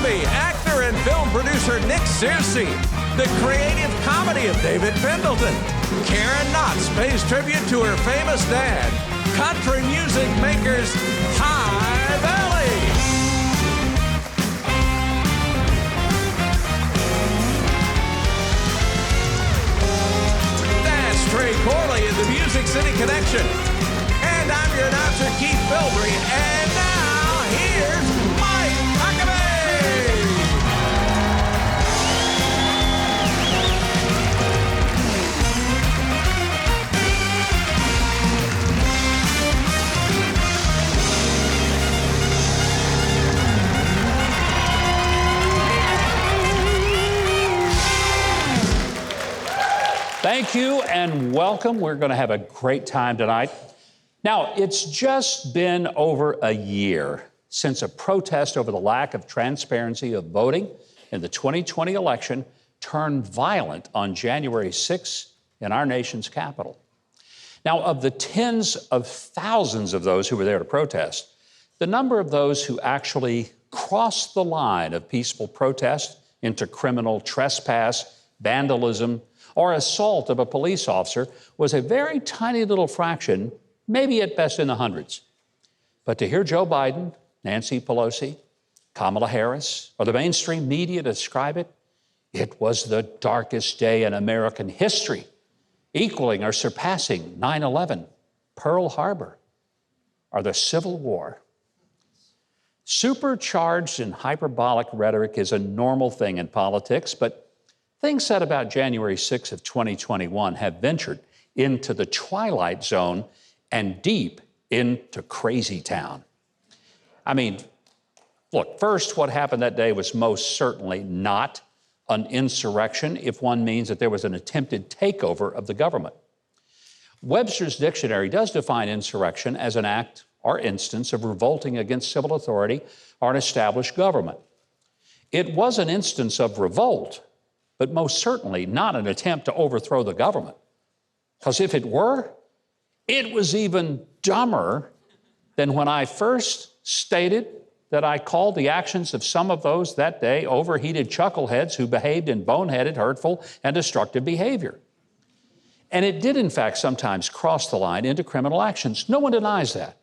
Huckabee, actor and film producer Nick Searcy, the creative comedy of David Pendleton. Karen Knotts pays tribute to her famous dad. Country music makers High Valley. That's Trey Corley in the Music City Connection. And I'm your announcer, Keith Bilbrey. And now, here's Mike Huckabee. Thank you and welcome. We're going to have a great time tonight. Now, it's just been over a year since a protest over the lack of transparency of voting in the 2020 election turned violent on January 6th in our nation's capital. Now, of the tens of thousands of those who were there to protest, the number of those who actually crossed the line of peaceful protest into criminal trespass, vandalism, or assault of a police officer was a very tiny little fraction, maybe at best in the hundreds. But to hear Joe Biden, Nancy Pelosi, Kamala Harris, or the mainstream media describe it, it was the darkest day in American history, equaling or surpassing 9/11, Pearl Harbor, or the Civil War. Supercharged and hyperbolic rhetoric is a normal thing in politics, but things said about January 6th of 2021 have ventured into the twilight zone and deep into crazy town. I mean, look, first, what happened that day was most certainly not an insurrection, if one means that there was an attempted takeover of the government. Webster's dictionary does define insurrection as an act or instance of revolting against civil authority or an established government. It was an instance of revolt, but most certainly not an attempt to overthrow the government. Because if it were, it was even dumber than when I first stated that I called the actions of some of those that day overheated chuckleheads who behaved in boneheaded, hurtful, and destructive behavior. And it did, in fact, sometimes cross the line into criminal actions. No one denies that.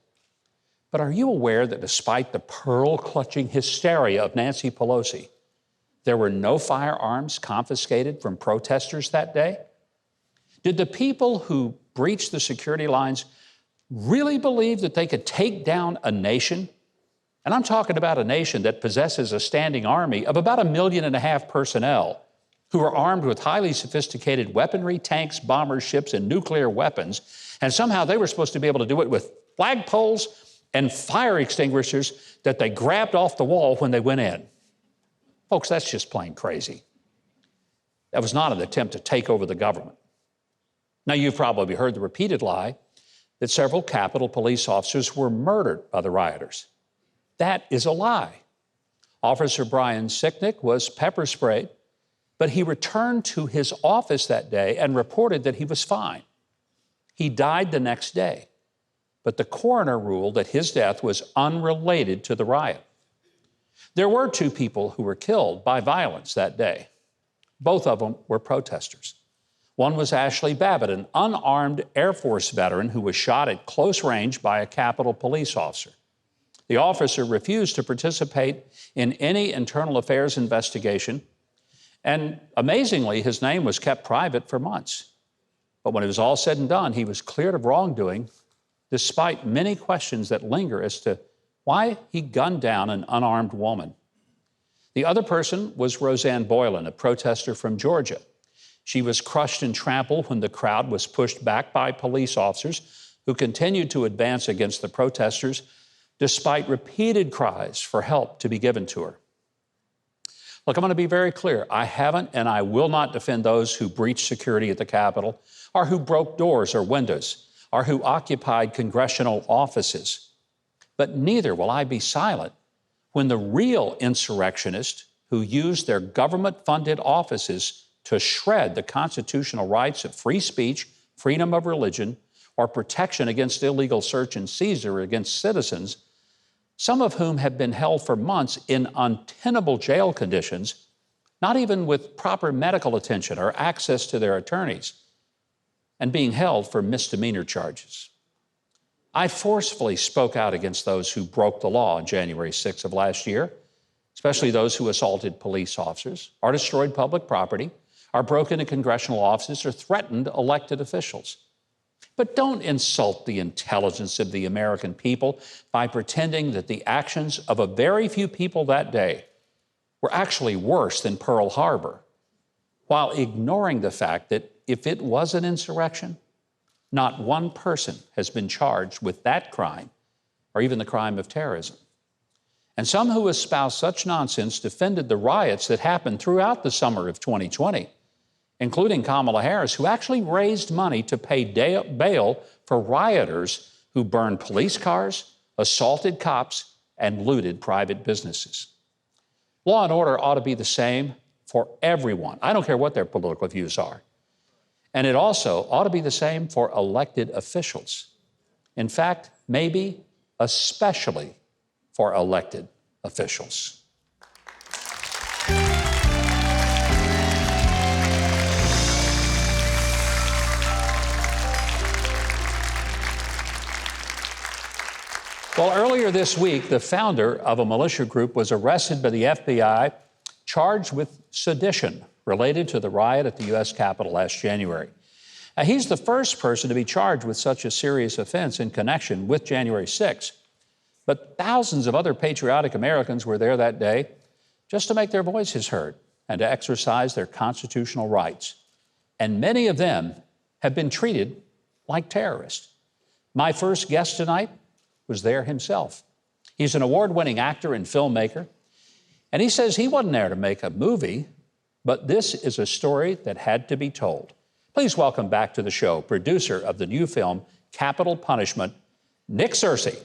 But are you aware that despite the pearl-clutching hysteria of Nancy Pelosi, there were no firearms confiscated from protesters that day? Did the people who breached the security lines really believe that they could take down a nation? And I'm talking about a nation that possesses a standing army of about 1.5 million personnel who are armed with highly sophisticated weaponry, tanks, bombers, ships, and nuclear weapons. And somehow they were supposed to be able to do it with flagpoles and fire extinguishers that they grabbed off the wall when they went in. Folks, that's just plain crazy. That was not an attempt to take over the government. Now, you've probably heard the repeated lie that several Capitol Police officers were murdered by the rioters. That is a lie. Officer Brian Sicknick was pepper sprayed, but he returned to his office that day and reported that he was fine. He died the next day, but the coroner ruled that his death was unrelated to the riot. There were 2 people who were killed by violence that day. Both of them were protesters. One was Ashley Babbitt, an unarmed Air Force veteran who was shot at close range by a Capitol Police officer. The officer refused to participate in any internal affairs investigation, and amazingly, his name was kept private for months. But when it was all said and done, he was cleared of wrongdoing, despite many questions that linger as to why he gunned down an unarmed woman. The other person was Roseanne Boylan, a protester from Georgia. She was crushed and trampled when the crowd was pushed back by police officers who continued to advance against the protesters despite repeated cries for help to be given to her. Look, I'm going to be very clear. I haven't and I will not defend those who breached security at the Capitol or who broke doors or windows or who occupied congressional offices. But neither will I be silent when the real insurrectionists who used their government-funded offices to shred the constitutional rights of free speech, freedom of religion, or protection against illegal search and seizure against citizens some of whom have been held for months in untenable jail conditions, not even with proper medical attention or access to their attorneys, and being held for misdemeanor charges. I forcefully spoke out against those who broke the law on January 6th of last year, especially those who assaulted police officers, or destroyed public property, or broke into congressional offices, or threatened elected officials. But don't insult the intelligence of the American people by pretending that the actions of a very few people that day were actually worse than Pearl Harbor, while ignoring the fact that if it was an insurrection, not one person has been charged with that crime or even the crime of terrorism. And some who espouse such nonsense defended the riots that happened throughout the summer of 2020, including Kamala Harris, who actually raised money to pay bail for rioters who burned police cars, assaulted cops, and looted private businesses. Law and order ought to be the same for everyone. I don't care what their political views are. And it also ought to be the same for elected officials. In fact, maybe especially for elected officials. Well, earlier this week, the founder of a militia group was arrested by the FBI, charged with sedition related to the riot at the U.S. Capitol last January. Now, he's the first person to be charged with such a serious offense in connection with January 6th. But thousands of other patriotic Americans were there that day just to make their voices heard and to exercise their constitutional rights. And many of them have been treated like terrorists. My first guest tonight was there himself. He's an award-winning actor and filmmaker, and he says he wasn't there to make a movie, but this is a story that had to be told. Please welcome back to the show producer of the new film, Capital Punishment, Nick Searcy.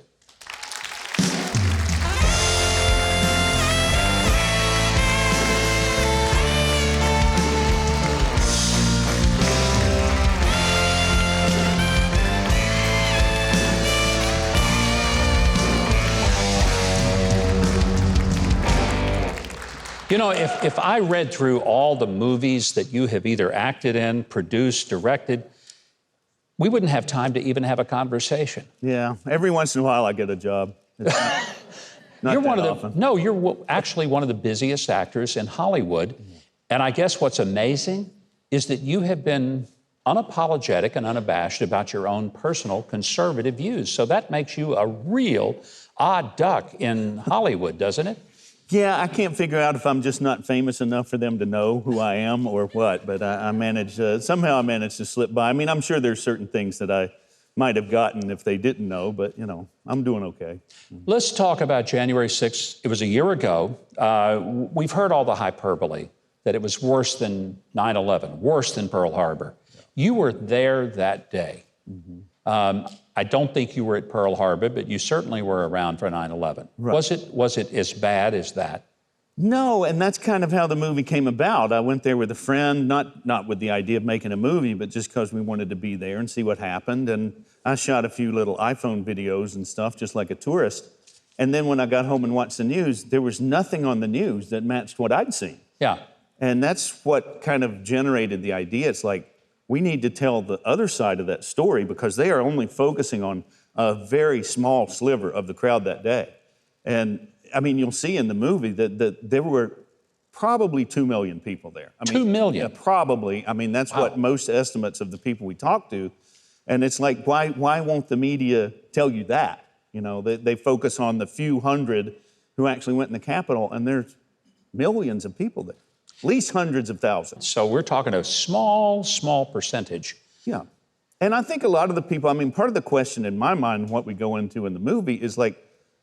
You know, if I read through all the movies that you have either acted in, produced, directed, we wouldn't have time to even have a conversation. Yeah, every once in a while I get a job. Not you're that often. No, you're actually one of the busiest actors in Hollywood. And I guess what's amazing is that you have been unapologetic and unabashed about your own personal conservative views. So that makes you a real odd duck in Hollywood, doesn't it? Yeah, I can't figure out if I'm just not famous enough for them to know who I am or what, but I managed, somehow I managed to slip by. I mean, I'm sure there's certain things that I might have gotten if they didn't know, but, you know, I'm doing okay. Let's talk about January 6th. It was a year ago. We've heard all the hyperbole, that it was worse than 9/11, worse than Pearl Harbor. Yeah. You were there that day. Mm-hmm. I don't think you were at Pearl Harbor, but you certainly were around for 9/11. Right. Was it as bad as that? No, and that's kind of how the movie came about. I went there with a friend, not with the idea of making a movie, but just because we wanted to be there and see what happened. And I shot a few little iPhone videos and stuff, just like a tourist. And then when I got home and watched the news, there was nothing on the news that matched what I'd seen. Yeah. And that's what kind of generated the idea. It's like, we need to tell the other side of that story because they are only focusing on a very small sliver of the crowd that day. And I mean, you'll see in the movie that there were probably 2 million people there. I mean, 2 million? Yeah, probably. I mean, that's what most estimates of the people we talked to. And it's like, why won't the media tell you that? You know, they focus on the few hundred who actually went in the Capitol, and there's millions of people there. At least hundreds of thousands. So we're talking a small percentage. Yeah. And I think a lot of the people, I mean, part of the question in my mind, what we go into in the movie is like,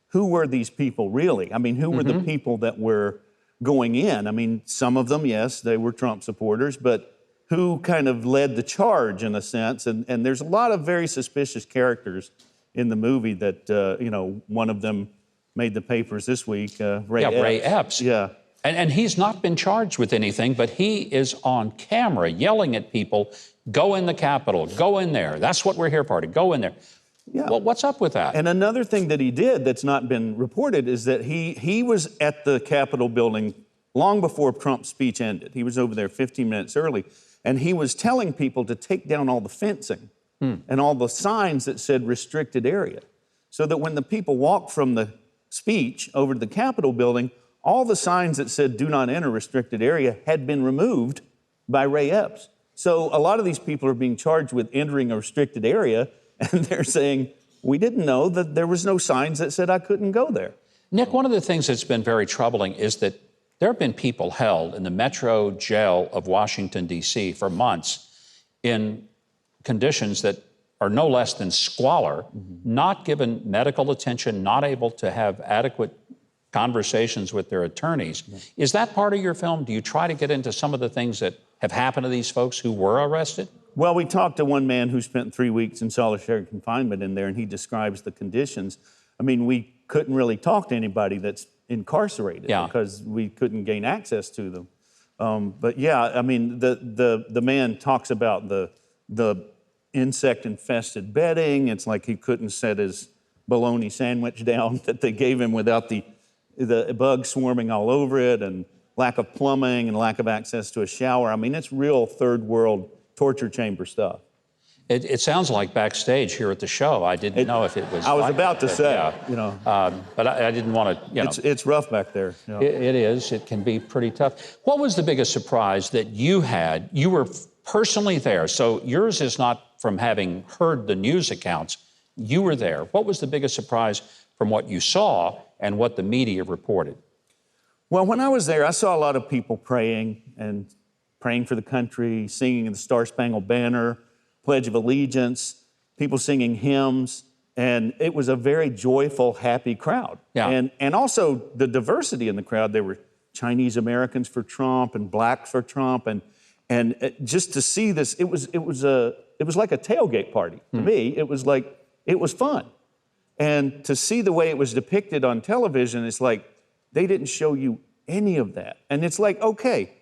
who were these people really? I mean, who were the people that were going in? I mean, some of them, yes, they were Trump supporters, but who kind of led the charge in a sense? And there's a lot of very suspicious characters in the movie that, you know, one of them made the papers this week, Ray Epps. Ray Epps. Yeah. And he's not been charged with anything, but he is on camera yelling at people, go in the Capitol, go in there. That's what we're here for, to go in there. Yeah. Well, what's up with that? And another thing that he did that's not been reported is that he was at the Capitol building long before Trump's speech ended. He was over there 15 minutes early, and he was telling people to take down all the fencing and all the signs that said restricted area, so that when the people walked from the speech over to the Capitol building, all the signs that said do not enter restricted area had been removed by Ray Epps. So a lot of these people are being charged with entering a restricted area, and they're saying, we didn't know that there was no signs that said I couldn't go there. Nick, one of the things that's been very troubling is that there have been people held in the Metro Jail of Washington, D.C. for months in conditions that are no less than squalor, not given medical attention, not able to have adequate conversations with their attorneys. Is that part of your film? Do you try to get into some of the things that have happened to these folks who were arrested? Well, we talked to one man who spent 3 weeks in solitary confinement in there, and he describes the conditions. I mean, we couldn't really talk to anybody that's incarcerated because we couldn't gain access to them. But yeah, I mean, the man talks about the insect-infested bedding. It's like he couldn't set his bologna sandwich down that they gave him without the bugs swarming all over it, and lack of plumbing and lack of access to a shower. I mean, it's real third world torture chamber stuff. It sounds like backstage here at the show. I didn't know if it was. I was like about to say, you know. But I didn't want to, you know. It's rough back there. You know. It is. It can be pretty tough. What was the biggest surprise that you had? You were personally there, so yours is not from having heard the news accounts. You were there. What was the biggest surprise from what you saw and what the media reported? Well, when I was there, I saw a lot of people praying for the country, singing the Star Spangled Banner, Pledge of Allegiance, people singing hymns, and it was a very joyful, happy crowd. Yeah. And also the diversity in the crowd. There were Chinese Americans for Trump and blacks for Trump, and just to see this, it was like a tailgate party to me. It was fun, and to see the way it was depicted on television, it's like they didn't show you any of that, and it's like, okay,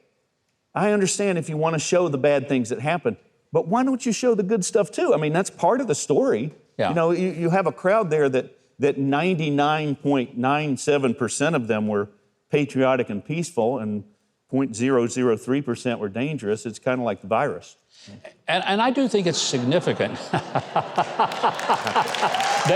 I understand if you want to show the bad things that happen, but why don't you show the good stuff too? I mean, that's part of the story. Yeah. You know, you have a crowd there that 99.97% of them were patriotic and peaceful, and 0.003% were dangerous. It's kind of like the virus. And I do think it's significant. They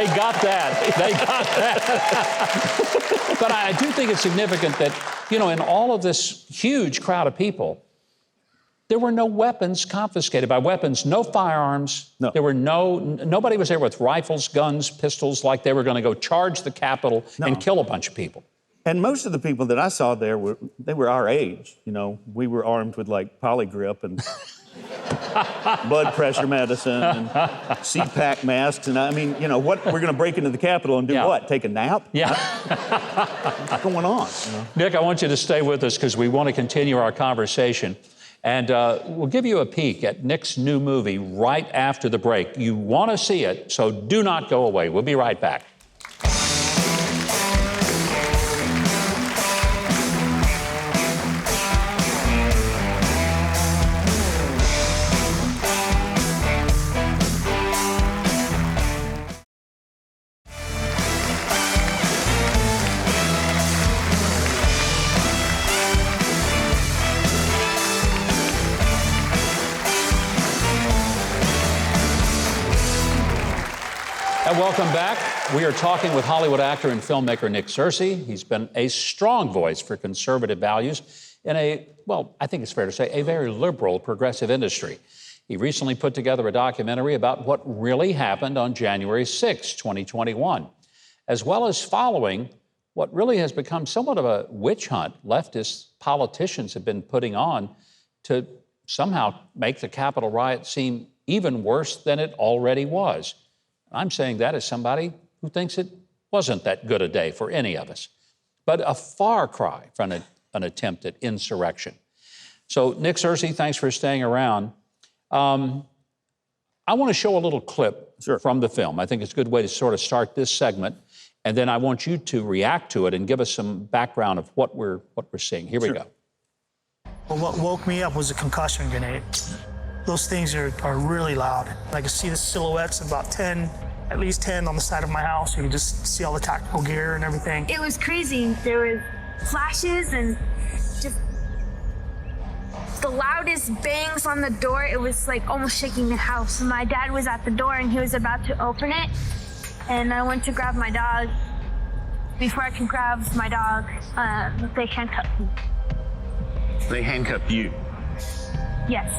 got that. They got that. But I do think it's significant that, you know, in all of this huge crowd of people, there were no weapons confiscated. By weapons, no firearms. No. There were nobody was there with rifles, guns, pistols, like they were going to go charge the Capitol and kill a bunch of people. And most of the people that I saw there were our age. You know, we were armed with like polygrip and blood pressure medicine and CPAC masks. And I mean, you know, what we're going to break into the Capitol and do what? Take a nap? Yeah. What's going on? You know? Nick, I want you to stay with us because we want to continue our conversation. And we'll give you a peek at Nick's new movie right after the break. You want to see it, so do not go away. We'll be right back. And welcome back. We are talking with Hollywood actor and filmmaker Nick Searcy. He's been a strong voice for conservative values in a, well, I think it's fair to say, a very liberal, progressive industry. He recently put together a documentary about what really happened on January 6, 2021, as well as following what really has become somewhat of a witch hunt leftist politicians have been putting on to somehow make the Capitol riot seem even worse than it already was. I'm saying that as somebody who thinks it wasn't that good a day for any of us, but a far cry from an attempt at insurrection. So, Nick Searcy, thanks for staying around. I want to show a little clip from the film. I think it's a good way to sort of start this segment, and then I want you to react to it and give us some background of what we're seeing. Here we go. Well, what woke me up was a concussion grenade. Those things are really loud. I could see the silhouettes of about 10 at least 10 on the side of my house. You could just see all the tactical gear and everything. It was crazy. There was flashes and just the loudest bangs on the door. It was like almost shaking the house. My dad was at the door and he was about to open it. And I went to grab my dog. Before I could grab my dog, they handcuffed me. They handcuffed you. Yes.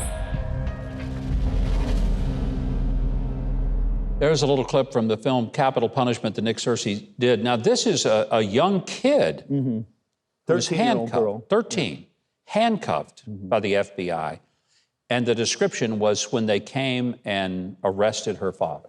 There's a little clip from the film Capital Punishment that Nick Searcy did. Now, this is a young kid who was 13-year-old girl. handcuffed, 13, handcuffed by the FBI. And the description was when they came and arrested her father.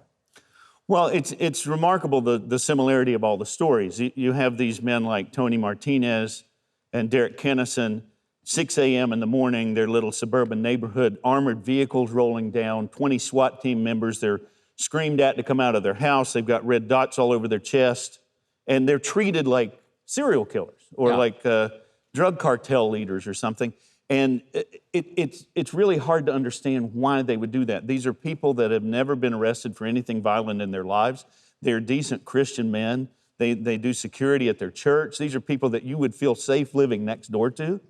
Well, it's remarkable the similarity of all the stories. You have these men like Tony Martinez and Derek Kennison, 6 a.m. in the morning, their little suburban neighborhood, armored vehicles rolling down, 20 SWAT team members. They're screamed at to come out of their house. They've got red dots all over their chest, and they're treated like serial killers or like drug cartel leaders or something. And it's really hard to understand why they would do that. These are people that have never been arrested for anything violent in their lives. They're decent Christian men. They do security at their church. These are people that you would feel safe living next door to.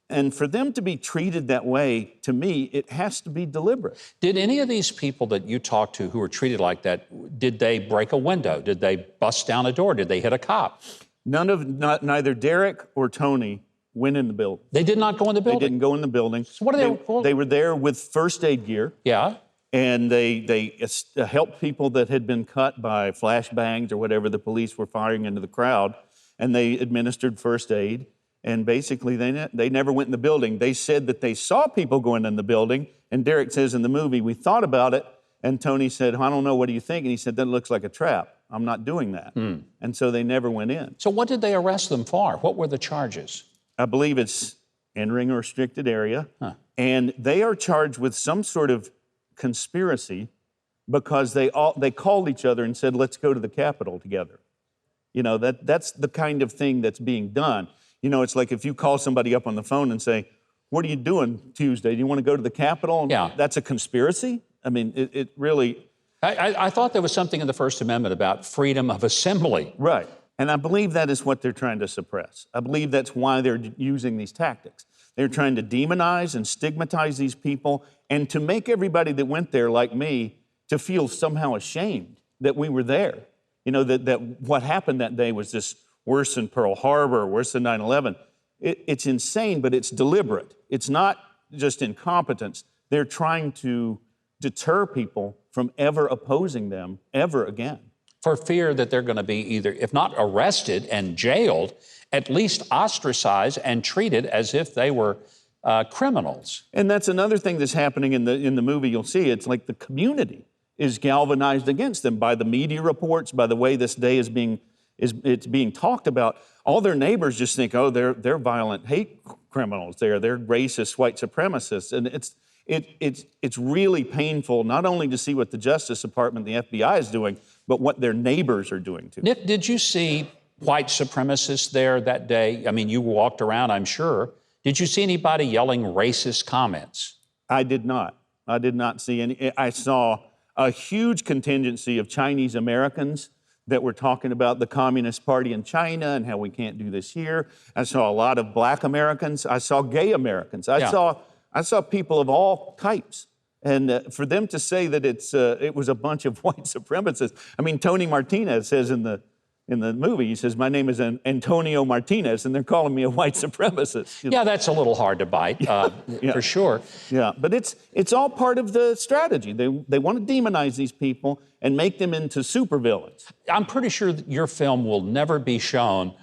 And for them to be treated that way, to me, it has to be deliberate. Did any of these people that you talked to who were treated like that, did they break a window? Did they bust down a door? Did they hit a cop? Neither Derek or Tony went in the building. They did not go in the building? They didn't go in the building. So what are they? They were there with first aid gear. Yeah. And they helped people that had been cut by flashbangs or whatever the police were firing into the crowd, and they administered first aid. And basically, they never went in the building. They said that they saw people going in the building, and Derek says in the movie, we thought about it, and Tony said, I don't know, what do you think? And he said, that looks like a trap. I'm not doing that. And so they never went in. So what did they arrest them for? What were the charges? I believe it's entering a restricted area, and they are charged with some sort of conspiracy because they called each other and said, let's go to the Capitol together. You know, that's the kind of thing that's being done. You know, it's like if you call somebody up on the phone and say, what are you doing Tuesday? Do you want to go to the Capitol? Yeah. That's a conspiracy? I mean, it really... I thought there was something in the First Amendment about freedom of assembly. Right. And I believe that is what they're trying to suppress. I believe that's why they're using these tactics. They're trying to demonize and stigmatize these people and to make everybody that went there, like me, to feel somehow ashamed that we were there. You know, that what happened that day was this worse than Pearl Harbor, worse than 9/11. It's insane, but it's deliberate. It's not just incompetence. They're trying to deter people from ever opposing them ever again. For fear that they're going to be either, if not arrested and jailed, at least ostracized and treated as if they were criminals. And that's another thing that's happening in the movie. You'll see it's like the community is galvanized against them by the media reports, by the way this day is being talked about. All their neighbors just think, oh, they're violent hate criminals. They're racist white supremacists, and it's really painful not only to see what the Justice Department, the FBI is doing, but what their neighbors are doing too. Nick, did you see white supremacists there that day? I mean, you walked around, I'm sure. Did you see anybody yelling racist comments? I did not. I did not see any. I saw a huge contingency of Chinese Americans that were talking about the Communist Party in China and how we can't do this here. I saw a lot of Black Americans. I saw gay Americans. I saw people of all types. And for them to say that it was a bunch of white supremacists. I mean, Tony Martinez says in the movie, he says, my name is Antonio Martinez, and they're calling me a white supremacist. You know? Yeah, that's a little hard to bite, for sure. Yeah, but it's all part of the strategy. They want to demonize these people and make them into supervillains. I'm pretty sure that your film will never be shown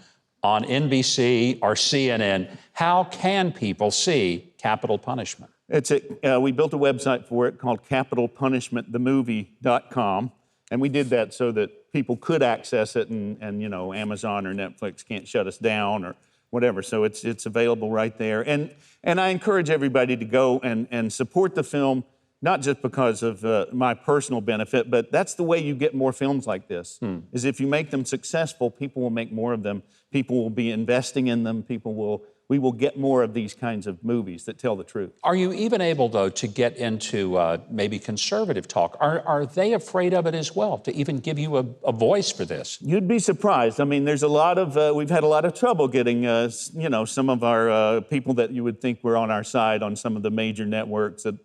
on NBC or CNN. How can people see Capital Punishment? We built a website for it called capitalpunishmentthemovie.com, and we did that so that people could access it, and you know, Amazon or Netflix can't shut us down or whatever. So it's available right there. And I encourage everybody to go and support the film, not just because of my personal benefit, but that's the way you get more films like this, is if you make them successful, people will make more of them. People will be investing in them. People will we will get more of these kinds of movies that tell the truth. Are you even able, though, to get into maybe conservative talk? Are they afraid of it as well, to even give you a voice for this? You'd be surprised. I mean, there's a lot of, we've had a lot of trouble getting, you know, some of our people that you would think were on our side on some of the major networks that,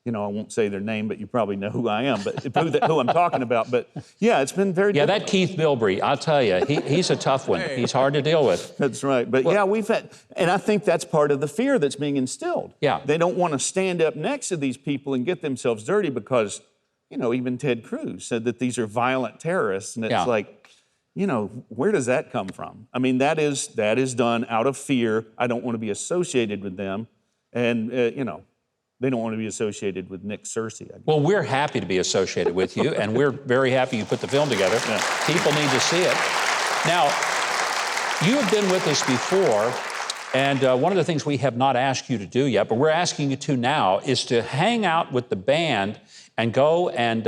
you know, I won't say their name, but you probably know who I am, but who I'm talking about. But yeah, it's been very difficult. That Keith Bilbrey, I'll tell you, he's a tough one. He's hard to deal with. That's right. But yeah, we've had, and I think that's part of the fear that's being instilled. Yeah. They don't want to stand up next to these people and get themselves dirty because, you know, even Ted Cruz said that these are violent terrorists. And it's like, you know, where does that come from? I mean, that is done out of fear. I don't want to be associated with them. And, you know, they don't want to be associated with Nick Searcy. Well, we're happy to be associated with you, and we're very happy you put the film together. Yeah. People need to see it. Now, you have been with us before, and one of the things we have not asked you to do yet, but we're asking you to now, is to hang out with the band and go and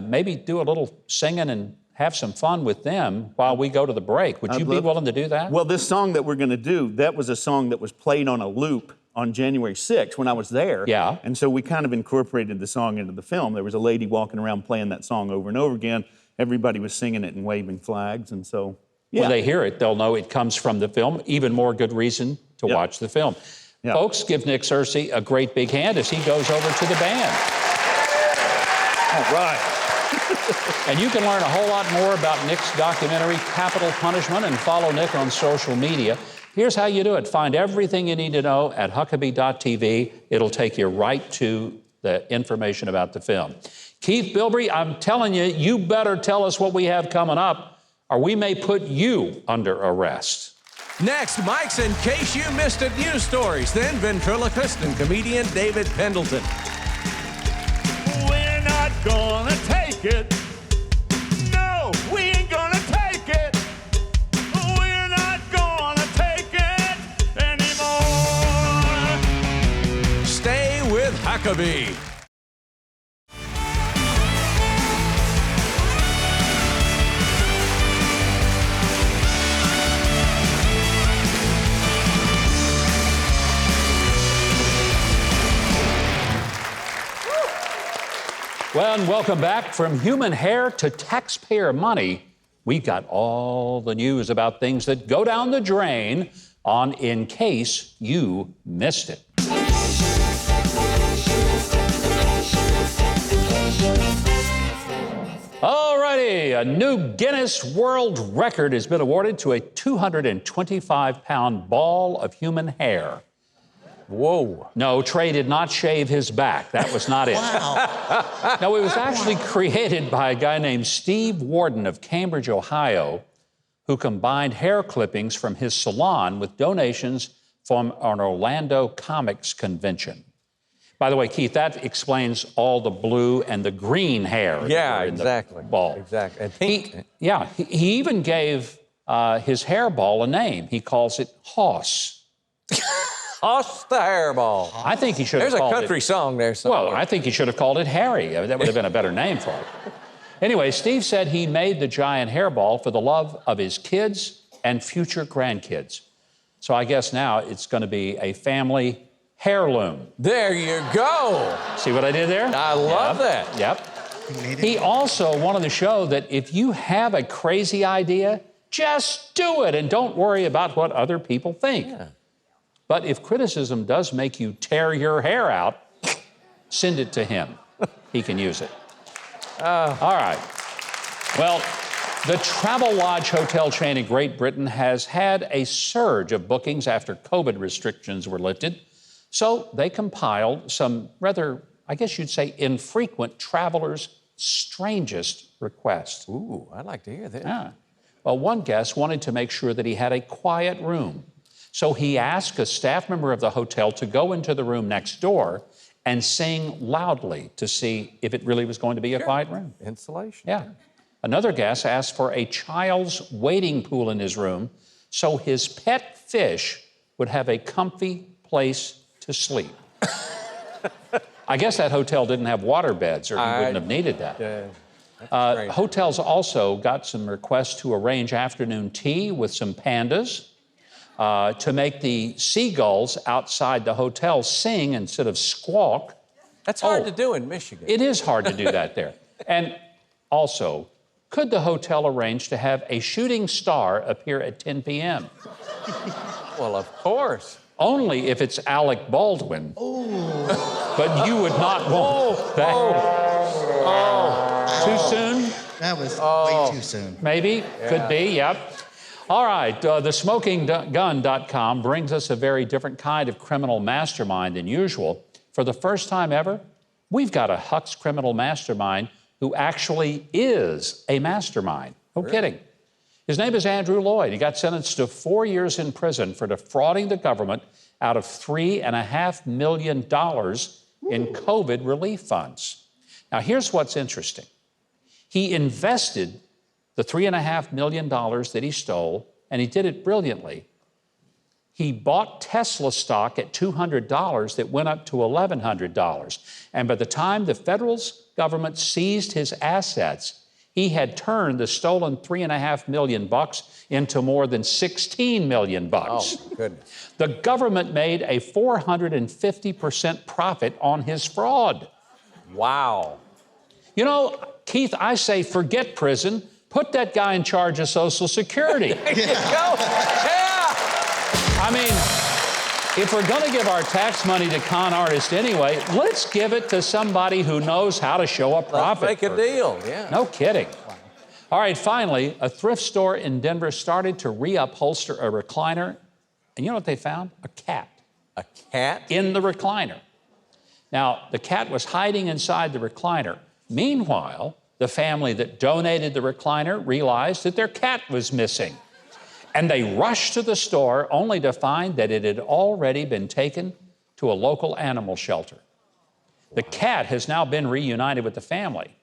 maybe do a little singing and have some fun with them while we go to the break. Would you be willing to do that? Well, this song that we're going to do, that was a song that was played on a loop on January 6th when I was there. Yeah. And so we kind of incorporated the song into the film. There was a lady walking around playing that song over and over again. Everybody was singing it and waving flags. And so, yeah. When they hear it, they'll know it comes from the film. Even more good reason to watch the film. Yep. Folks, give Nick Searcy a great big hand as he goes over to the band. All right. And you can learn a whole lot more about Nick's documentary, Capital Punishment, and follow Nick on social media. Here's how you do it. Find everything you need to know at Huckabee.tv. It'll take you right to the information about the film. Keith Bilbrey, I'm telling you, you better tell us what we have coming up, or we may put you under arrest. Next, Mike's In Case You Missed It news stories. Then ventriloquist and comedian David Pendleton. We're not gonna take it. No, we ain't gonna take it. We're not gonna take it anymore. Stay with Huckabee. Well, and welcome back. From human hair to taxpayer money, we got all the news about things that go down the drain on In Case You Missed It. All righty, a new Guinness World Record has been awarded to a 225-pound ball of human hair. Whoa. No, Trey did not shave his back. That was not it. Wow. No, it was actually created by a guy named Steve Warden of Cambridge, Ohio, who combined hair clippings from his salon with donations from an Orlando Comics convention. By the way, Keith, that explains all the blue and the green hair. Yeah, in exactly. The ball. Exactly. And pink. He even gave his hairball a name. He calls it Hoss. Hoss the hairball. I think he should have There's called a country song there somewhere. Well, I think he should have called it Harry. That would have been a better name for it. Anyway, Steve said he made the giant hairball for the love of his kids and future grandkids. So I guess now it's going to be a family heirloom. There you go. See what I did there? I love that. Yep. He also wanted to show that if you have a crazy idea, just do it and don't worry about what other people think. Yeah. But if criticism does make you tear your hair out, send it to him. He can use it. All right. Well, the Travelodge hotel chain in Great Britain has had a surge of bookings after COVID restrictions were lifted. So they compiled some rather, I guess you'd say, infrequent travelers' strangest requests. Ooh, I'd like to hear this. Yeah. Well, one guest wanted to make sure that he had a quiet room. So he asked a staff member of the hotel to go into the room next door and sing loudly to see if it really was going to be a quiet room. Insulation. Yeah. Another guest asked for a child's wading pool in his room so his pet fish would have a comfy place to sleep. I guess that hotel didn't have water beds or he wouldn't have needed that. Yeah. Hotels also got some requests to arrange afternoon tea with some pandas. to make the seagulls outside the hotel sing instead of squawk. That's hard to do in Michigan. It is hard to do that there. And also, could the hotel arrange to have a shooting star appear at 10 p.m.? Well, of course. Only if it's Alec Baldwin. But you would not want that. Too soon? That was way too soon. Maybe, could be, yep. All right, thesmokinggun.com brings us a very different kind of criminal mastermind than usual. For the first time ever, we've got a Huck's criminal mastermind who actually is a mastermind. No kidding. His name is Andrew Lloyd. He got sentenced to 4 years in prison for defrauding the government out of $3.5 million in COVID relief funds. Now, here's what's interesting. He invested the $3.5 million that he stole, and he did it brilliantly. He bought Tesla stock at $200 that went up to $1,100. And by the time the federal government seized his assets, he had turned the stolen $3.5 million into more than $16 million. Oh, goodness. The government made a 450% profit on his fraud. Wow. You know, Keith, I say forget prison. Put that guy in charge of Social Security. There you go. Yeah. I mean, if we're going to give our tax money to con artists anyway, let's give it to somebody who knows how to show a profit. Let's make a deal, yeah. No kidding. All right, finally, a thrift store in Denver started to reupholster a recliner. And you know what they found? A cat. A cat? In the recliner. Now, the cat was hiding inside the recliner. Meanwhile, the family that donated the recliner realized that their cat was missing. And they rushed to the store only to find that it had already been taken to a local animal shelter. The cat has now been reunited with the family.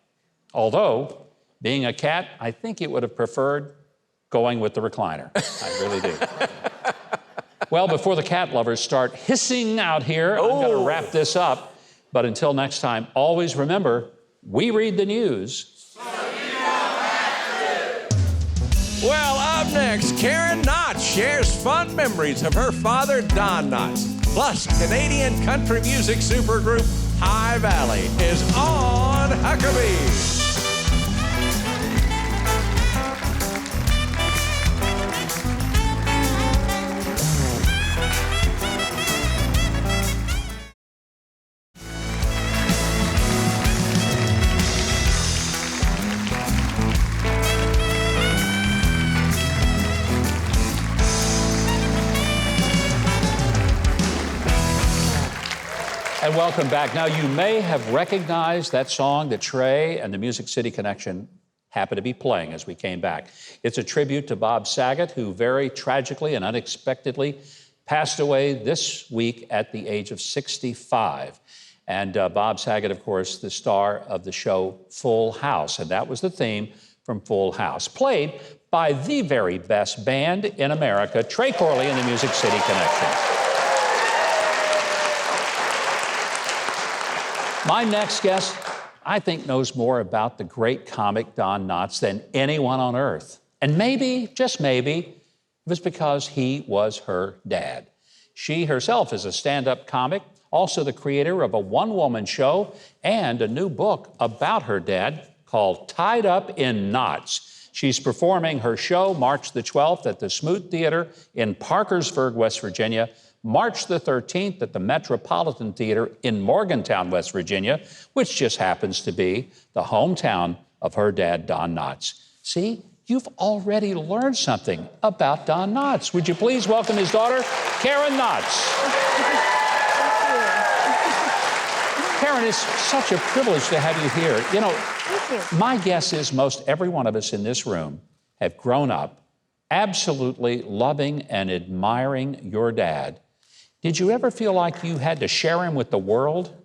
Although, being a cat, I think it would have preferred going with the recliner. I really do. Well, before the cat lovers start hissing out here, I'm going to wrap this up. But until next time, always remember, we read the news. Well, up next, Karen Knotts shares fun memories of her father, Don Knotts. Plus, Canadian country music supergroup High Valley is on Huckabee. And welcome back. Now, you may have recognized that song that Trey and the Music City Connection happened to be playing as we came back. It's a tribute to Bob Saget, who very tragically and unexpectedly passed away this week at the age of 65. And Bob Saget, of course, the star of the show Full House. And that was the theme from Full House, played by the very best band in America, Trey Corley and the Music City Connection. My next guest, I think, knows more about the great comic Don Knotts than anyone on earth. And maybe, just maybe, it was because he was her dad. She herself is a stand-up comic, also the creator of a one-woman show and a new book about her dad called Tied Up in Knots. She's performing her show March the 12th at the Smoot Theater in Parkersburg, West Virginia, March the 13th at the Metropolitan Theater in Morgantown, West Virginia, which just happens to be the hometown of her dad, Don Knotts. See, you've already learned something about Don Knotts. Would you please welcome his daughter, Karen Knotts? Karen, it's such a privilege to have you here. You know, my guess is most every one of us in this room have grown up absolutely loving and admiring your dad. Did you ever feel like you had to share him with the world?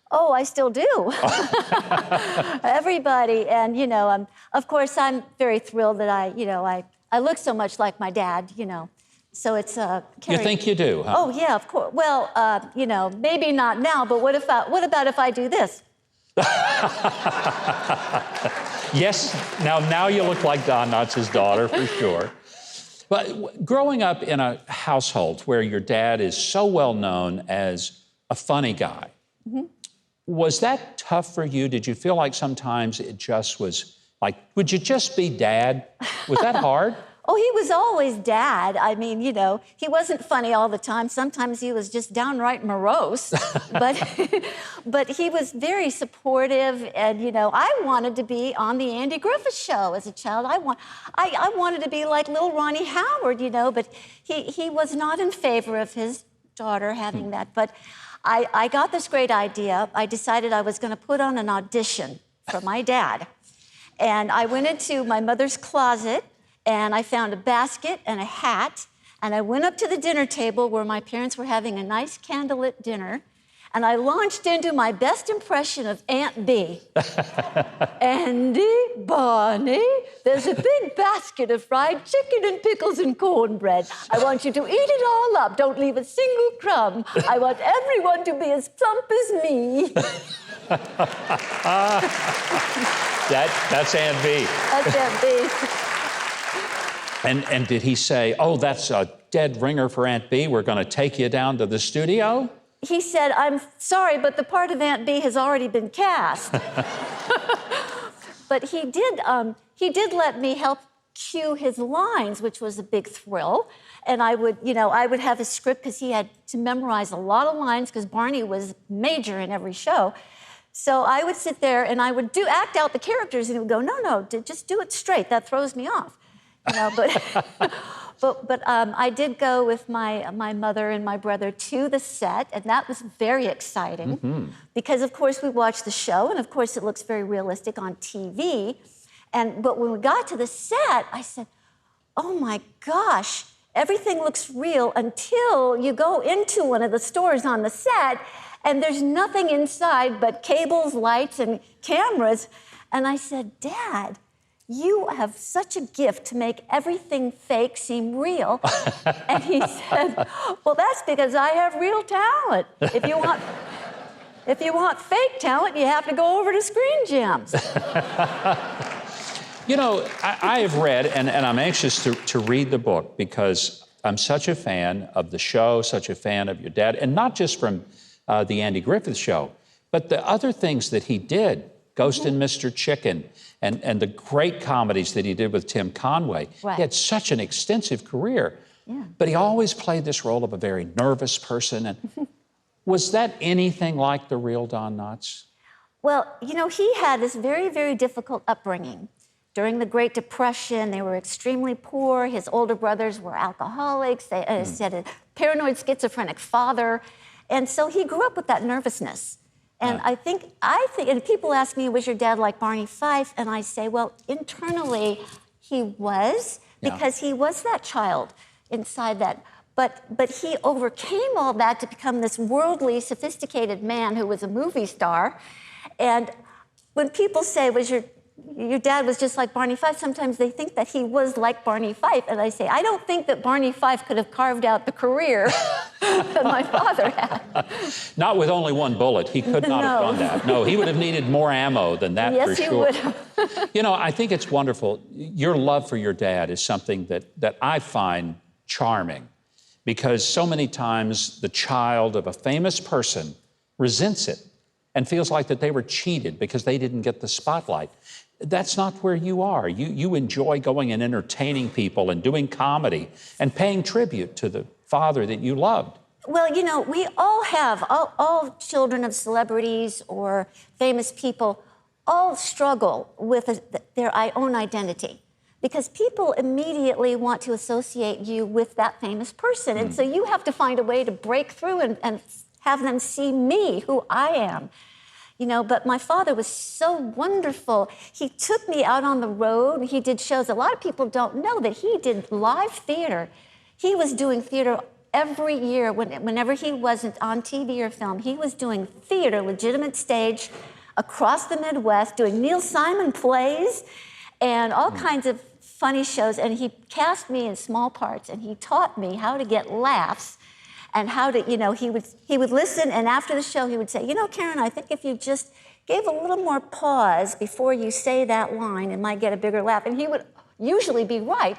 Oh, I still do. Everybody. And, you know, of course, I'm very thrilled that I look so much like my dad, you know. So it's You think you do, huh? Oh, yeah, of course. Well, you know, maybe not now, but what about if I do this? Yes, now you look like Don Knotts' daughter, for sure. But growing up in a household where your dad is so well known as a funny guy, was that tough for you? Did you feel like sometimes it just was like, would you just be dad? Was that hard? Oh, he was always dad. I mean, you know, he wasn't funny all the time. Sometimes he was just downright morose. but he was very supportive. And, you know, I wanted to be on the Andy Griffith Show as a child. I wanted to be like little Ronnie Howard, you know, but he was not in favor of his daughter having that. But I got this great idea. I decided I was going to put on an audition for my dad. And I went into my mother's closet, and I found a basket and a hat, and I went up to the dinner table where my parents were having a nice candlelit dinner, and I launched into my best impression of Aunt Bee. Andy, Barney, there's a big basket of fried chicken and pickles and cornbread. I want you to eat it all up. Don't leave a single crumb. I want everyone to be as plump as me. That's Aunt Bee. That's Aunt Bee. And did he say, oh, that's a dead ringer for Aunt Bee, we're going to take you down to the studio? He said, I'm sorry, but the part of Aunt Bee has already been cast. But he did let me help cue his lines, which was a big thrill. And I would have a script because he had to memorize a lot of lines because Barney was major in every show. So I would sit there and I would act out the characters, and he would go, no, just do it straight. That throws me off. You know, but I did go with my mother and my brother to the set, and that was very exciting because, of course, we watched the show, and of course, it looks very realistic on TV. But when we got to the set, I said, "Oh my gosh, everything looks real until you go into one of the stores on the set, and there's nothing inside but cables, lights, and cameras." And I said, "Dad, you have such a gift to make everything fake seem real." And he said, "Well, that's because I have real talent. If you want fake talent, you have to go over to Screen Gems." You know, I have read, and I'm anxious to read the book because I'm such a fan of the show, such a fan of your dad, and not just from the Andy Griffith Show, but the other things that he did, Ghost and Mr. Chicken, and the great comedies that he did with Tim Conway. Right. He had such an extensive career, but he always played this role of a very nervous person. And was that anything like the real Don Knotts? Well, you know, he had this very, very difficult upbringing. During the Great Depression, they were extremely poor. His older brothers were alcoholics. They had a paranoid schizophrenic father. And so he grew up with that nervousness. And I think, and people ask me, was your dad like Barney Fife? And I say, well, internally, he was, because he was that child inside that. But he overcame all that to become this worldly, sophisticated man who was a movie star. And when people say, was your dad was just like Barney Fife, sometimes they think that he was like Barney Fife. And I say, I don't think that Barney Fife could have carved out the career that my father had. Not with only one bullet. He could not have done that. No, he would have needed more ammo than that, for sure. Yes, he would have. You know, I think it's wonderful. Your love for your dad is something that I find charming because so many times the child of a famous person resents it and feels like that they were cheated because they didn't get the spotlight. That's not where you are. You enjoy going and entertaining people and doing comedy and paying tribute to the father that you loved. Well, you know, we all have, all children of celebrities or famous people all struggle with their own identity because people immediately want to associate you with that famous person. And so you have to find a way to break through and have them see me, who I am. You know, but my father was so wonderful. He took me out on the road. He did shows. A lot of people don't know that he did live theater. He was doing theater every year. Whenever he wasn't on TV or film, he was doing theater, legitimate stage, across the Midwest, doing Neil Simon plays and all kinds of funny shows. And he cast me in small parts, and he taught me how to get laughs. And how to, you know, he would listen, and after the show, he would say, you know, Karen, I think if you just gave a little more pause before you say that line, it might get a bigger laugh. And he would usually be right.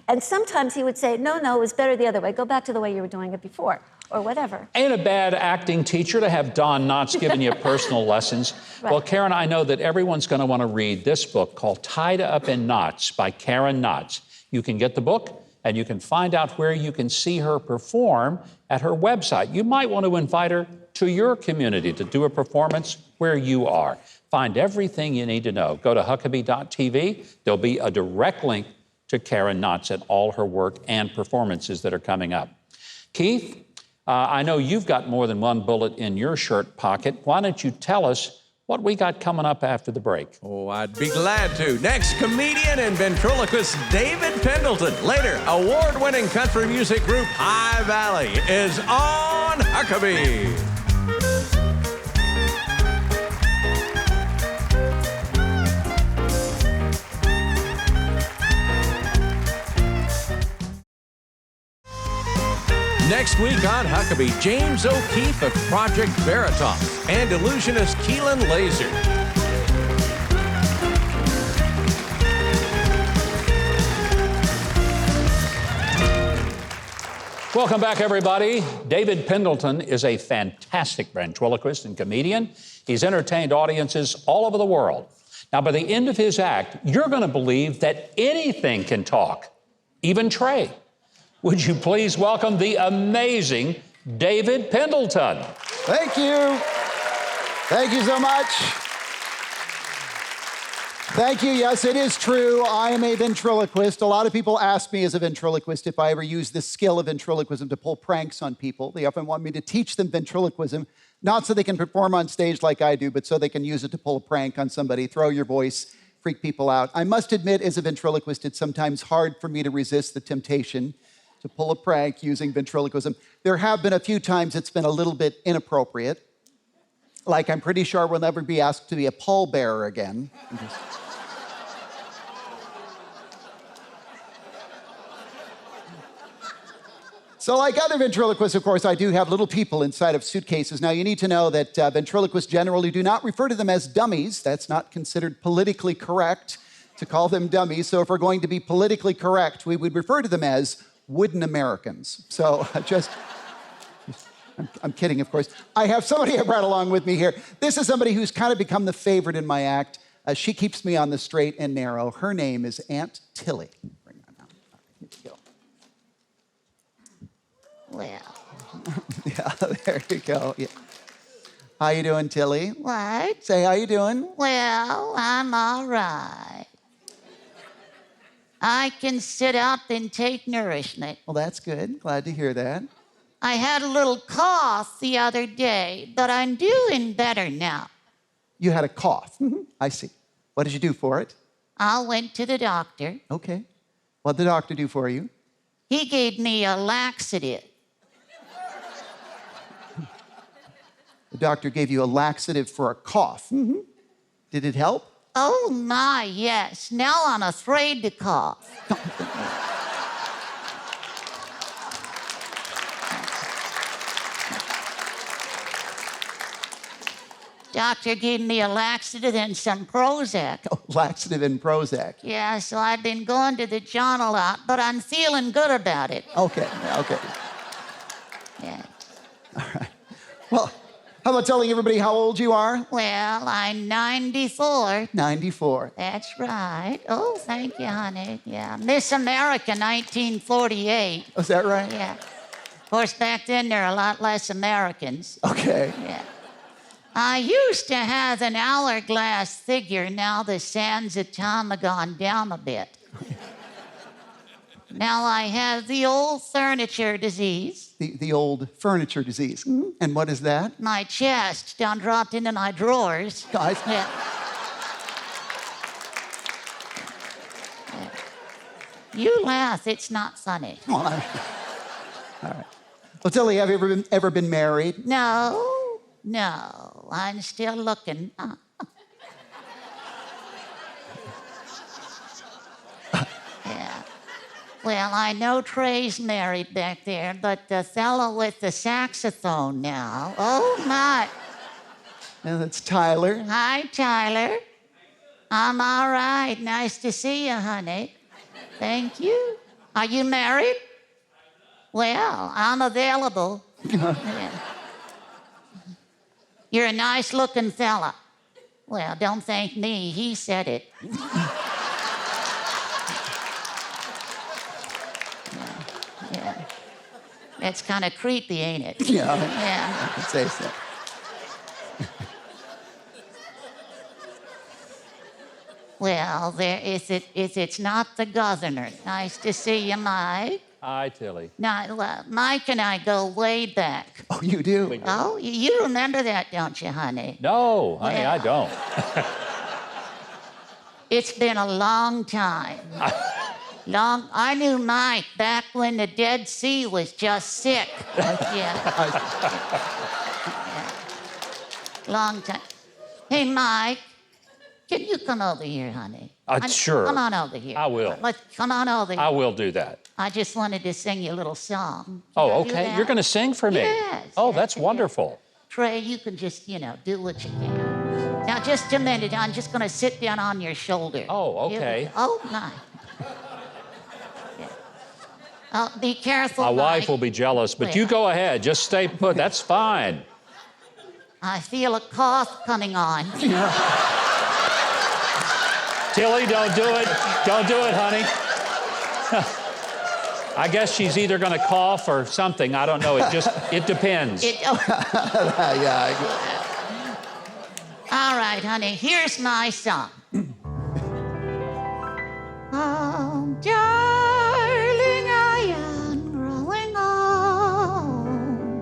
And sometimes he would say, no, it was better the other way. Go back to the way you were doing it before, or whatever. Ain't a bad acting teacher to have Don Knotts giving you personal lessons. Right. Well, Karen, I know that everyone's going to want to read this book called Tied Up in Knots by Karen Knotts. You can get the book, and you can find out where you can see her perform at her website. You might want to invite her to your community to do a performance where you are. Find everything you need to know. Go to Huckabee.tv. There'll be a direct link to Karen Knotts and all her work and performances that are coming up. Keith, I know you've got more than one bullet in your shirt pocket. Why don't you tell us what we got coming up after the break? Oh, I'd be glad to. Next, comedian and ventriloquist David Pendleton. Later, award-winning country music group High Valley is on Huckabee. Next week on Huckabee, James O'Keefe of Project Veritas and illusionist Keelan Laser. Welcome back, everybody. David Pendleton is a fantastic ventriloquist and comedian. He's entertained audiences all over the world. Now, by the end of his act, you're going to believe that anything can talk, even Trey. Would you please welcome the amazing David Pendleton? Thank you. Thank you so much. Thank you. Yes, it is true. I am a ventriloquist. A lot of people ask me as a ventriloquist if I ever use this skill of ventriloquism to pull pranks on people. They often want me to teach them ventriloquism, not so they can perform on stage like I do, but so they can use it to pull a prank on somebody, throw your voice, freak people out. I must admit, as a ventriloquist, it's sometimes hard for me to resist the temptation to pull a prank using ventriloquism. There have been a few times it's been a little bit inappropriate. Like, I'm pretty sure we'll never be asked to be a pallbearer again. So like other ventriloquists, of course, I do have little people inside of suitcases. Now, you need to know that ventriloquists generally do not refer to them as dummies. That's not considered politically correct to call them dummies. So if we're going to be politically correct, we would refer to them as wooden Americans. So I'm kidding, of course. I have somebody I brought along with me here. This is somebody who's kind of become the favorite in my act. She keeps me on the straight and narrow. Her name is Aunt Tilly. Bring her down. Here you go. Well, Yeah, there you go. Yeah. How you doing, Tilly? what? Say, how you doing? Well, I'm all right. I can sit up and take nourishment. Well, that's good. Glad to hear that. I had a little cough the other day, but I'm doing better now. You had a cough. I see. What did you do for it? I went to the doctor. Okay. What did the doctor do for you? He gave me a laxative. The doctor gave you a laxative for a cough. Did it help? Oh my, yes. Now I'm afraid to cough. Doctor gave me a laxative and some Prozac. Oh, laxative and Prozac. Yeah, so I've been going to the John a lot, but I'm feeling good about it. Okay, okay. Yeah. All right. Well, how about telling everybody how old you are? Well, I'm 94. 94. That's right. Oh, thank you, honey. Yeah. Miss America, 1948. Is that right? Yeah. Of course, back then there were a lot less Americans. Okay. Yeah. I used to have an hourglass figure. Now the sands of time have gone down a bit. Now I have the old furniture disease. The old furniture disease. And what is that? My chest done dropped into my drawers. Guys. Yeah. You laugh, it's not funny. All right. Well, Tilly, have you ever been married? No, I'm still looking. Yeah. Well, I know Trey's married back there, but the fellow with the saxophone now, oh my. No, that's Tyler. Hi, Tyler. I'm all right. Nice to see you, honey. Thank you. Are you married? Well, I'm available. You're a nice-looking fella. Well, don't thank me. He said it. Yeah. That's kind of creepy, ain't it? Yeah. Yeah. I could say so. Well, it's not the governor. Nice to see you, Mike. Hi, Tilly. Now, Mike and I go way back. Oh, you do? Oh, you remember that, don't you, honey? No, honey, I don't. It's been a long time. I knew Mike back when the Dead Sea was just sick. Yeah. Long time. Hey, Mike, can you come over here, honey? Sure. Come on over here. I will. Come on over here. I will do that. I just wanted to sing you a little song. Oh, Can I do okay. that? You're going to sing for me? Yes. Oh, that's wonderful. Trey, you can just, do what you can. Now, just a minute. I'm just going to sit down on your shoulder. Oh, okay. Oh, my. Yeah. Oh, be careful, My Mike. wife will be jealous, but you go ahead. Just stay put. That's fine. I feel a cough coming on. Tilly, don't do it. Don't do it, honey. I guess she's either going to cough or something. I don't know. It depends. Yeah. All right, honey. Here's my song. Oh, darling, I am growing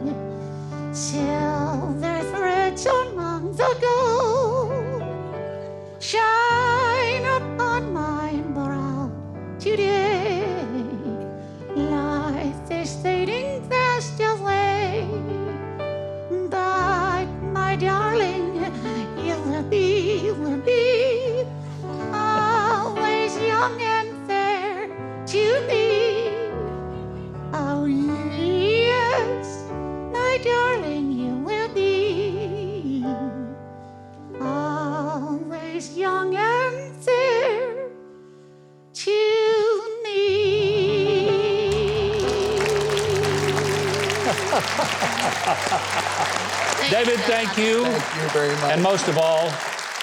old. Silver threads among the gold shine upon my brow today. Life is fading fast away, but my darling, you will be always young and fair to me. Oh yes, my darling, you will be always young and fair to me. David, thank you. Thank you very much. And most of all,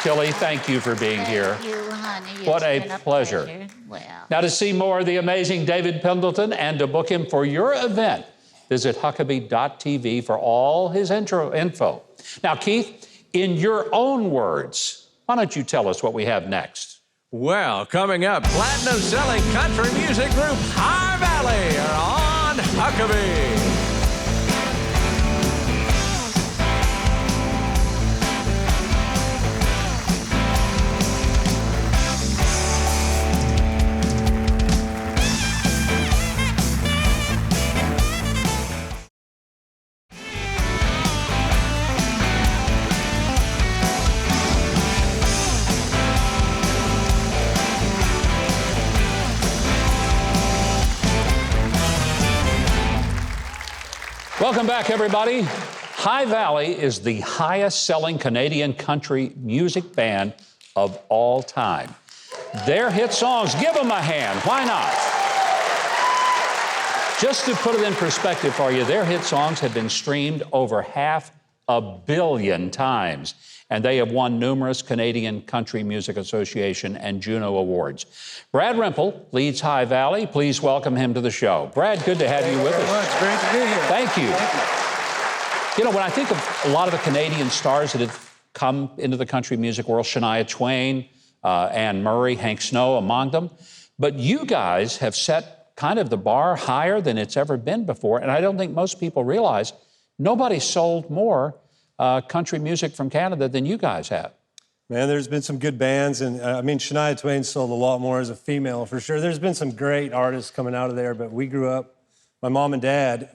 Tilly, thank you for being here. Thank you, honey. What It's a been pleasure. Well, Now, to see more of the amazing David Pendleton and to book him for your event, visit Huckabee.tv for all his info. Now, Keith, in your own words, why don't you tell us what we have next? Well, coming up, platinum-selling country music group High Valley are on Huckabee. Welcome back, everybody. High Valley is the highest-selling Canadian country music band of all time. Their hit songs, give them a hand. Why not? Just to put it in perspective for you, their hit songs have been streamed over 500 million times, and they have won numerous Canadian Country Music Association and Juno Awards. Brad Rimple leads High Valley. Please welcome him to the show. Brad, good to have you with us. It's great to be here. Thank you. You know, when I think of a lot of the Canadian stars that have come into the country music world, Shania Twain, Anne Murray, Hank Snow among them, but you guys have set kind of the bar higher than it's ever been before, and I don't think most people realize nobody sold more country music from Canada than you guys have. Man, there's been some good bands, and I mean, Shania Twain sold a lot more as a female, for sure. There's been some great artists coming out of there, but we grew up, my mom and dad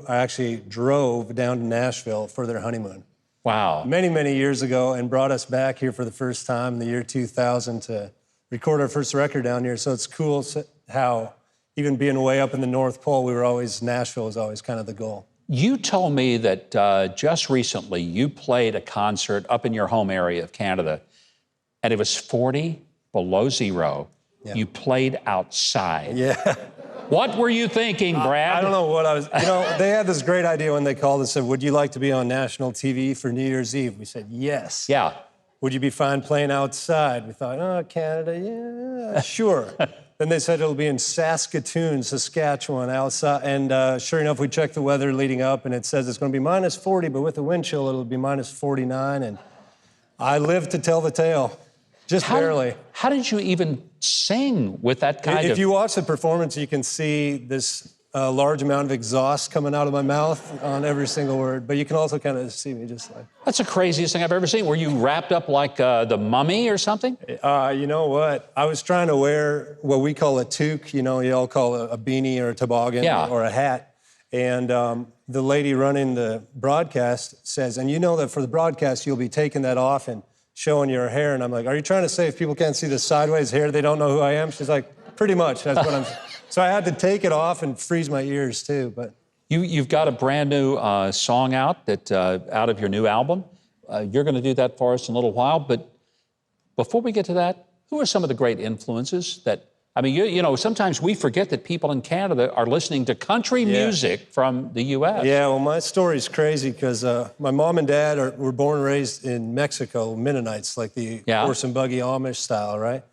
actually drove down to Nashville for their honeymoon. Wow. Many, many years ago, and brought us back here for the first time in the year 2000 to record our first record down here. So it's cool how, even being way up in the North Pole, Nashville was always kind of the goal. You told me that just recently you played a concert up in your home area of Canada, and it was 40 below zero. Yeah. You played outside. Yeah. What were you thinking, Brad? I don't know what I was. You know, they had this great idea when they called and said, "Would you like to be on national TV for New Year's Eve?" We said, "Yes." Yeah. Would you be fine playing outside? We thought, "Oh, Canada, yeah, sure." Then they said it'll be in Saskatoon, Saskatchewan, outside. And sure enough, we checked the weather leading up, and it says it's going to be minus 40, but with the wind chill, it'll be minus 49. And I lived to tell the tale, just barely. How did you even sing with that kind of... If you watch the performance, you can see this large amount of exhaust coming out of my mouth on every single word, but you can also kind of see me just like... That's the craziest thing I've ever seen. Were you wrapped up like the mummy or something? You know what? I was trying to wear what we call a toque. You know, you all call a beanie or a toboggan or a hat. And the lady running the broadcast says, and you know that for the broadcast, you'll be taking that off and showing your hair. And I'm like, are you trying to say if people can't see the sideways hair, they don't know who I am? She's like, pretty much, that's what I'm... So I had to take it off and freeze my ears too, but... You've got a brand new song out out of your new album. You're going to do that for us in a little while, but before we get to that, who are some of the great influences that... I mean, you know, sometimes we forget that people in Canada are listening to country music from the U.S. Yeah, well, my story's crazy because my mom and dad were born and raised in Mexico, Mennonites, like the horse and buggy Amish style, right?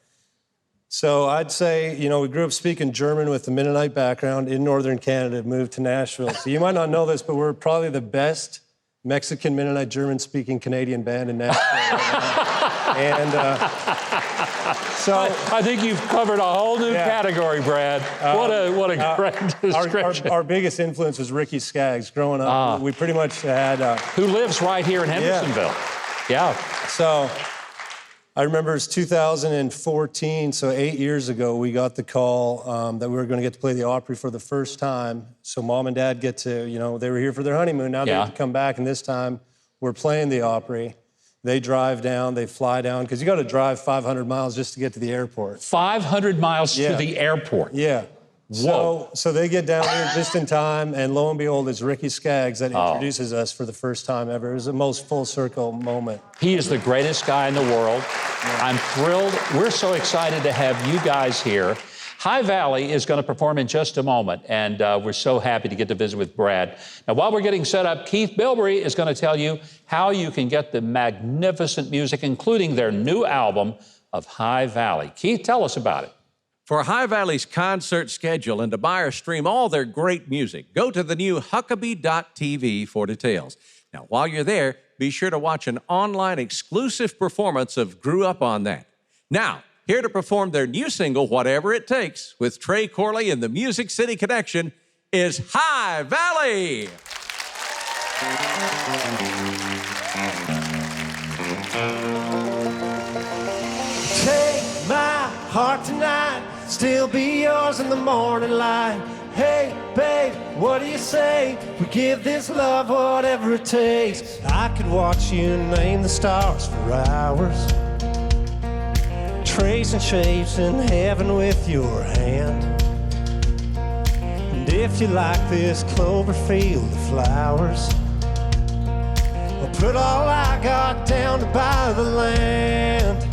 So I'd say, you know, we grew up speaking German with a Mennonite background in northern Canada, moved to Nashville. So you might not know this, but we're probably the best Mexican Mennonite German-speaking Canadian band in Nashville right now. And so I think you've covered a whole new category, Brad. What a great description. Our biggest influence was Ricky Skaggs. Growing up, we pretty much had... who lives right here in Hendersonville. Yeah. So I remember it was 2014, so 8 years ago, we got the call that we were going to get to play the Opry for the first time. So mom and dad get to, you know, they were here for their honeymoon. Now they have to come back, and this time we're playing the Opry. They drive down, they fly down, because you got to drive 500 miles just to get to the airport. 500 miles to the airport? Yeah. Whoa. So they get down here just in time, and lo and behold, it's Ricky Skaggs that introduces us for the first time ever. It was the most full circle moment. He is the greatest guy in the world. Yeah. I'm thrilled. We're so excited to have you guys here. High Valley is going to perform in just a moment, and we're so happy to get to visit with Brad. Now, while we're getting set up, Keith Bilbrey is going to tell you how you can get the magnificent music, including their new album of High Valley. Keith, tell us about it. For High Valley's concert schedule and to buy or stream all their great music, go to the new Huckabee.tv for details. Now, while you're there, be sure to watch an online exclusive performance of Grew Up on That. Now, here to perform their new single, Whatever It Takes, with Trey Corley and the Music City Connection, is High Valley. Take my heart tonight, still be yours in the morning light. Hey, babe, what do you say? We give this love whatever it takes. I could watch you name the stars for hours, tracing shapes in heaven with your hand. And if you like this Cloverfield of flowers, I'll put all I got down to buy the land.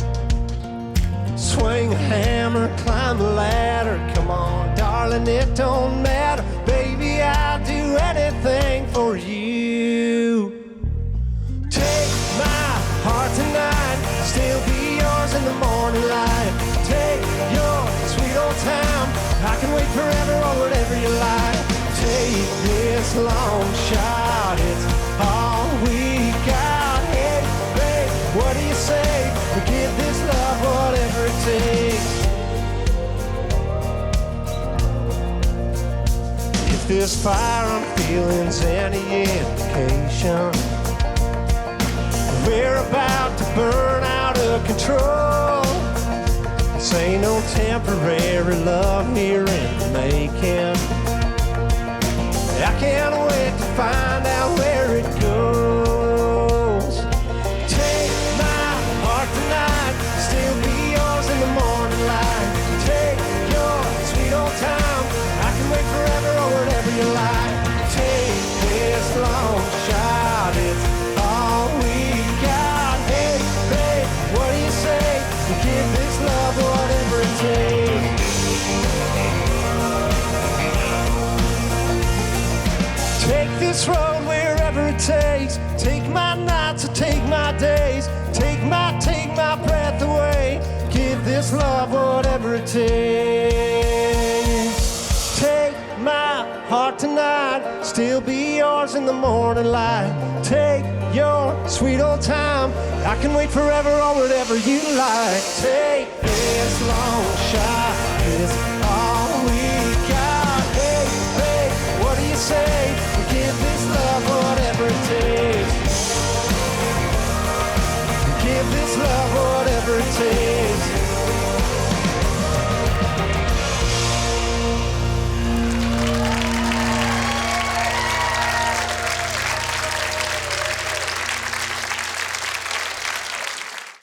Swing a hammer, climb a ladder. Come on, darling, it don't matter. Baby, I'll do anything for you. Take my heart tonight, still be yours in the morning light. Take your sweet old time, I can wait forever or whatever you like. Take this long shot, it's all we got. Hey, babe, what do you say? We give this love whatever it takes. If this fire I'm feeling's any indication, we're about to burn out of control. This ain't no temporary love here in the making. I can't wait to find out where it goes. Take my heart tonight, still be yours in the morning light. Take your sweet old time, I can wait forever or whatever you like. Take this long shot, it's all we got. Hey, babe, what do you say? We give this love whatever it takes. this road wherever it takes. Take my nights or take my days. Take my breath away. Give this love whatever it takes. Take my heart tonight, still be yours in the morning light. Take your sweet old time, I can wait forever or whatever you like. Take this long shot, this